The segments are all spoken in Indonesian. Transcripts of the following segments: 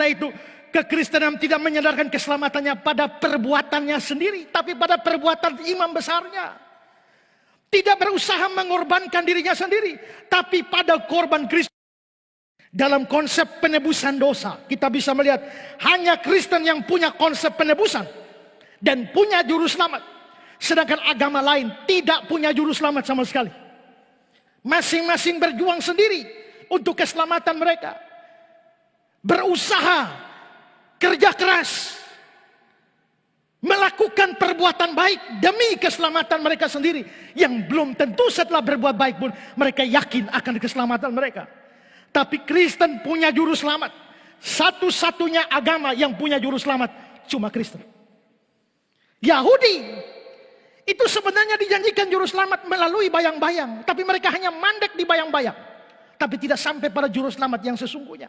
karena itu kekristenan tidak menyandarkan keselamatannya pada perbuatannya sendiri, tapi pada perbuatan imam besarnya. Tidak berusaha mengorbankan dirinya sendiri, tapi pada korban Kristus. Dalam konsep penebusan dosa, kita bisa melihat hanya Kristen yang punya konsep penebusan dan punya juru selamat. Sedangkan agama lain tidak punya juru selamat sama sekali. Masing-masing berjuang sendiri untuk keselamatan mereka. Berusaha, kerja keras, melakukan perbuatan baik demi keselamatan mereka sendiri. Yang belum tentu setelah berbuat baik pun mereka yakin akan keselamatan mereka. Tapi Kristen punya juru selamat. Satu-satunya agama yang punya juru selamat cuma Kristen. Yahudi itu sebenarnya dijanjikan juru selamat melalui bayang-bayang, tapi mereka hanya mandek di bayang-bayang, tapi tidak sampai pada juru selamat yang sesungguhnya.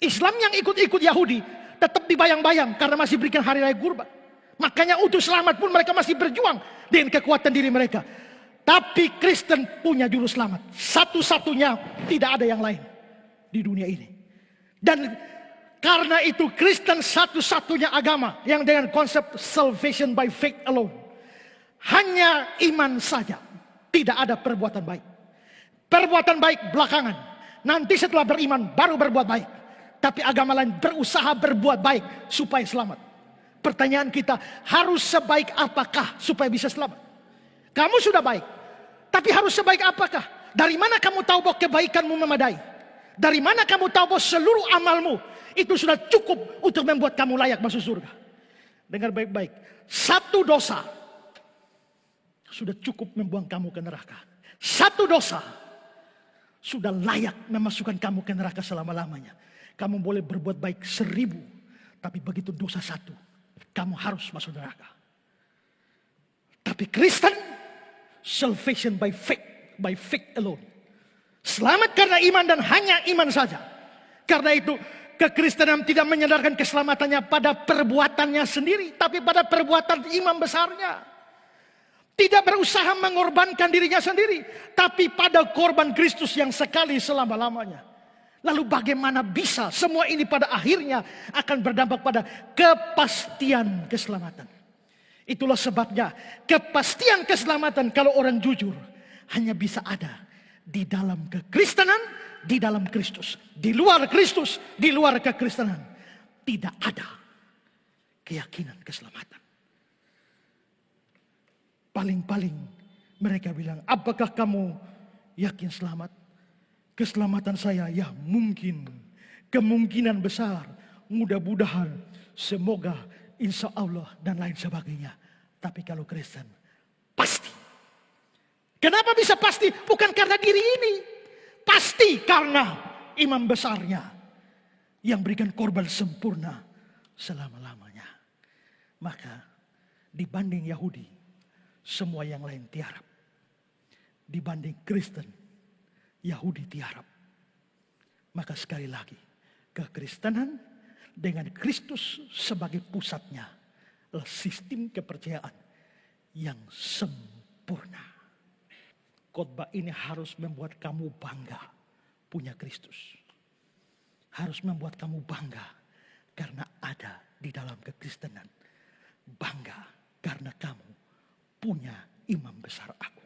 Islam yang ikut-ikut Yahudi tetap di bayang-bayang karena masih berikan hari raya kurban. Makanya untuk selamat pun mereka masih berjuang dengan kekuatan diri mereka. Tapi Kristen punya juru selamat. Satu-satunya, tidak ada yang lain di dunia ini. Dan karena itu Kristen satu-satunya agama yang dengan konsep salvation by faith alone. Hanya iman saja, tidak ada perbuatan baik. Perbuatan baik belakangan. Nanti setelah beriman baru berbuat baik. Tapi agama lain berusaha berbuat baik supaya selamat. Pertanyaan kita, harus sebaik apakah supaya bisa selamat? Kamu sudah baik, tapi harus sebaik apakah? Dari mana kamu tahu bahwa kebaikanmu memadai? Dari mana kamu tahu bahwa seluruh amalmu itu sudah cukup untuk membuat kamu layak masuk surga? Dengar baik-baik, satu dosa sudah cukup membuang kamu ke neraka. Satu dosa sudah layak memasukkan kamu ke neraka selama-lamanya. Kamu boleh berbuat baik 1000, tapi begitu dosa satu, kamu harus masuk neraka. Tapi Kristen, salvation by faith alone. Selamat karena iman dan hanya iman saja. Karena itu kekristenan tidak menyandarkan keselamatannya pada perbuatannya sendiri, tapi pada perbuatan imam besarnya. Tidak berusaha mengorbankan dirinya sendiri, tapi pada korban Kristus yang sekali selama-lamanya. Lalu bagaimana bisa semua ini pada akhirnya akan berdampak pada kepastian keselamatan. Itulah sebabnya kepastian keselamatan kalau orang jujur hanya bisa ada di dalam kekristenan, di dalam Kristus. Di luar Kristus, di luar kekristenan tidak ada keyakinan keselamatan. Paling-paling mereka bilang, apakah kamu yakin selamat? Keselamatan saya ya mungkin, kemungkinan besar, mudah-mudahan, semoga, insya Allah dan lain sebagainya. Tapi kalau Kristen pasti. Kenapa bisa pasti? Bukan karena diri ini, pasti karena imam besarnya yang berikan korban sempurna selama-lamanya. Maka dibanding Yahudi, semua yang lain tiarap. Dibanding Kristen, Yahudi tiarap. Maka sekali lagi, kekristenan dengan Kristus sebagai pusatnya adalah sistem kepercayaan yang sempurna. Khotbah ini harus membuat kamu bangga punya Kristus. Harus membuat kamu bangga karena ada di dalam kekristenan. Bangga karena kamu punya imam besar aku.